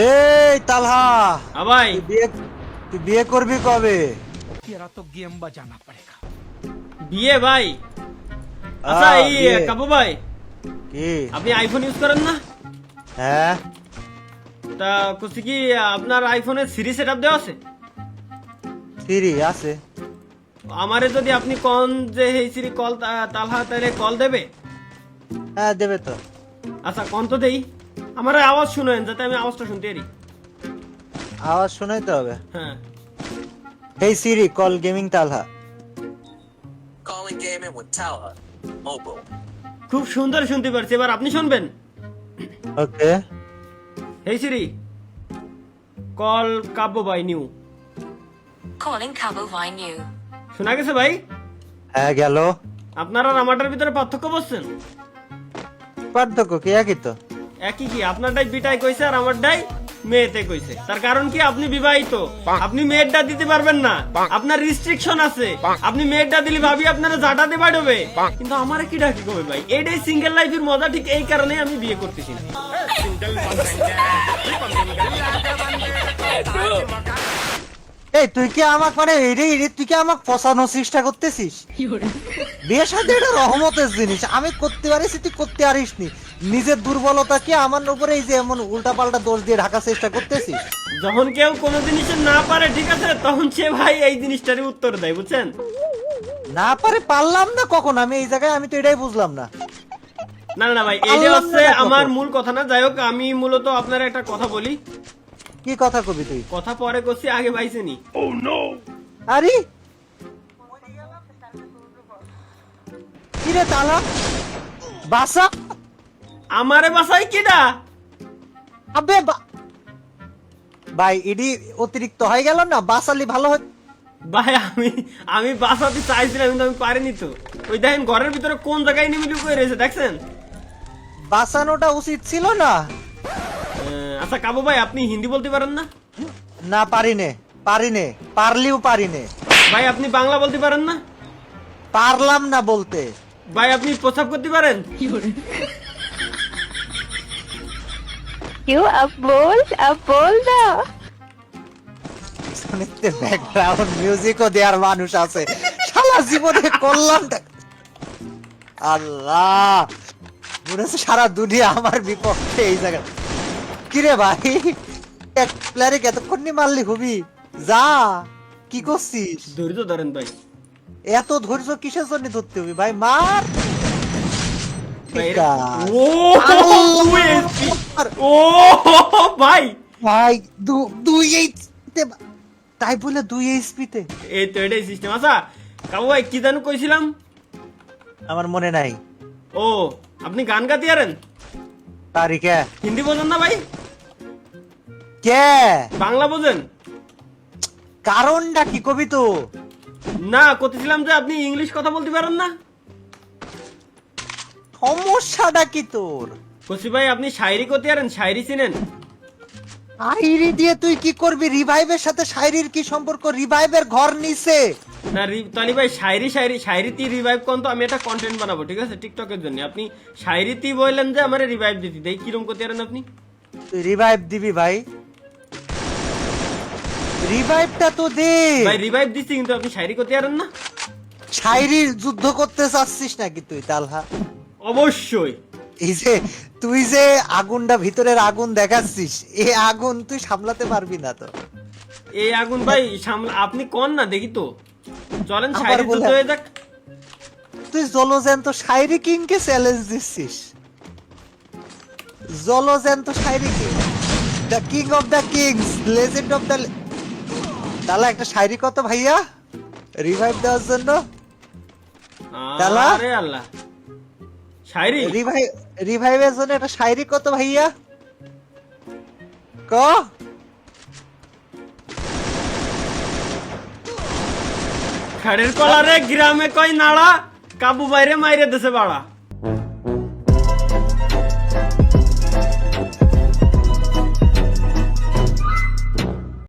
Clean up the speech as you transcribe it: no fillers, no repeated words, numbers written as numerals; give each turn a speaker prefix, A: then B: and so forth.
A: এই তালহা,
B: হ্যাঁ ভাই।
A: তুই বিয়ে করবি কবে?
C: तेरा तो गेम बजाना पड़ेगा।
B: বিয়ে ভাই? আচ্ছা এই
A: বিয়ে।
B: কাবু ভাই,
A: কি?
B: আপনি আইফোন ইউজ করেন না?
A: হ্যাঁ,
B: তা কুছি কি আপনার আইফোনে সিরি সেটআপ দেওয়া আছে?
A: সিরি আছে।
B: আমারে যদি আপনি কোন যে এই সিরি কল তালহা তাইলে কল দেবে?
A: হ্যাঁ দেবে তো।
B: আচ্ছা কোন তো দেই, আমার আওয়াজ শুনেন যাতে আমি আওয়াজটা শুনতে পারি।
A: আওয়াজ শোনাইতে হবে।
B: হ্যাঁ।
A: এই সিরি call gaming Talha.
D: Calling gaming with Talha. Mobile.
B: খুব সুন্দর শুনতে পারছি, এবার আপনি শুনবেন।
A: ওকে।
B: এই সিরি কল কাব্য ভাই new.
E: Calling Cabo Vine New.
B: শোনা গেছে ভাই?
A: হ্যাঁ গেল।
B: আপনারা আর আমারটার ভিতরে পার্থক্য বুঝছেন?
A: পার্থক্য কি? একই তো।
B: একই কি, আপনারটাই বিটাই কইছে আর আমারটাই মেয়েতে কইছে। তার কারণ কি, আপনি বিবাহিত, আপনি মেয়েরটা দিতে পারবেন না, আপনার রিস্ট্রিকশন আছে। আপনি মেয়েরটা দিলে ভাবি আপনারা জাটাতে পারবে, কিন্তু আমারে কি ডাকি কবে ভাই? এইটাই সিঙ্গেল লাইফের মজা, ঠিক এই কারণে আমি বিয়ে করতেছি না।
A: এই তুই কি আমাকে মানে তুই কি আমাকে ফসানোর চেষ্টা করতেছিস? বিয়ের সাথে এটা রহমতের জিনিস, আমি করতে পারিস, তুই করতে পারিস নি। নিজের দুর্বলতা কি আমার উপরে এই যে এমন উল্টা পাল্টা দোষ দিয়ে ঢাকার চেষ্টা করতেছিস?
B: যখন কেউ কোনো জিনিসের না পারে, ঠিক আছে, তখন সে ভাই এই জিনিসটারই উত্তর দেয়, বুঝছেন?
A: না পারে পারলাম না কখন? আমি এই জায়গায় আমি তো এটাই বুঝলাম না।
B: না না ভাই, এটা হচ্ছে আমার মূল কথা না। যাই হোক, আমি মূলত আপনার একটা কথা বলি।
A: কি কথা কবি তুই?
B: কথা পরে করছি, আগে পাইছেনি।
A: আরে কি রে তালা বাসা?
B: আমারে বাসাই কিডা?
A: আবে ভাই ইডি অতিরিক্ত হয়ে গেল না? বাসালি ভালো হয়।
B: ভাই আমি বাসাতে চাইছিলাম, কিন্তু আমি পারিনি তো। ওই দেখেন ঘরের ভিতরে কোন জায়গায় নিমিলু করে রয়েছে, দেখছেন?
A: বাসানোটা উচিত ছিল না।
B: আচ্ছা কাবু ভাই, আপনি হিন্দি বলতে পারেন না?
A: না পারিনে, পারলিও পারিনে।
B: ভাই আপনি বাংলা বলতে পারেন না?
A: পারলাম না বলতে।
B: ভাই আপনি প্রস্তাব করতে পারেন?
F: क्यों अब बोल ना।
A: শুনতে ব্যাকগ্রাউন্ড মিউজিকও দেওয়ার মানুষ আছে। সারা জীবনে করলাম আল্লাহ, মনে হচ্ছে সারা দুনিয়া আমার বিপক্ষে এই জায়গায়। কিরে ভাই, এক প্লেয়ারে এতক্ষণ নি মারলি হবি? যা, কি করছিস?
B: ধৈর্য ধরেন ভাই।
A: এত ধৈর্য কিসের জন্য ধরতে হবে ভাই? মার।
B: ভাই,
A: ঠিক আছে।
B: ও ও ভাই,
A: ভাই দুই এইচপিতে, তাই বলে 2 এইচপিতে?
B: এই তো এটাই সিস্টেম। আচ্ছা কাবু ভাই, কি জানো কইছিলাম?
A: আমার মনে নাই।
B: ও, আপনি গান গাতে পারেন?
A: তারিখে
B: হিন্দি বোঝেন না ভাই?
A: কে?
B: বাংলা বোঝেন?
A: কারণটা কি কবি তো?
B: না, করতেছিলাম যে আপনি ইংলিশ কথা বলতে পারেন না।
A: সমস্যাটা কি তোর?
B: কসি ভাই, আপনি শায়রি করতে পারেন? শায়রি চিনেন?
A: শায়রি দিয়ে তুই কি করবি? রিভাইভের সাথে শায়রির কি সম্পর্ক? রিভাইভের ঘর নিছে।
B: না তালি ভাই, শায়রিতে রিভাইভ কোন তো, আমি একটা কন্টেন্ট বানাবো, ঠিক আছে, টিকটকের জন্য। আপনি শায়রিতে বললেন যে আমারে রিভাইভ দিতে দেই, কিরম করতে পারেন আপনি?
A: তুই রিভাইভ দিবি ভাই? রিভাইভটা তো দে
B: ভাই রিভাইভ দিচ্ছি, কিন্তু আপনি শায়রি করতে পারেন না।
A: শায়রির যুদ্ধ করতে চাচ্ছিস নাকি তুই তালহা?
B: অবশ্যই।
A: এই যে তুই যে আগুনটা ভিতরের আগুন দেখাচ্ছিস, এই আগুন তুই সামলাতে পারবি না তো।
B: এই আগুন ভাই আপনি কোন না দেখি তো, চলেন
A: আবার
B: শায়রি
A: বলে-
B: যুদ্ধ হয়ে যাক।
A: তুই জলজ্যান্ত শায়রি কিংকে চ্যালেঞ্জ দিচ্ছিস। জলজ্যান্ত শায়রি king, the king of the kings, legend of the. তাহলে একটা শায়রি কত ভাইয়া রিভাইভ দেওয়ার জন্য? তালা?
B: আরে আল্লাহ, শায়রি
A: রিভাইভের জন্য একটা শায়রি কত ভাইয়া? ক
B: খাড়ের কলারে গ্রামে কই নাড়া, কাবু বাইরে মাইরে দেশে বাড়া।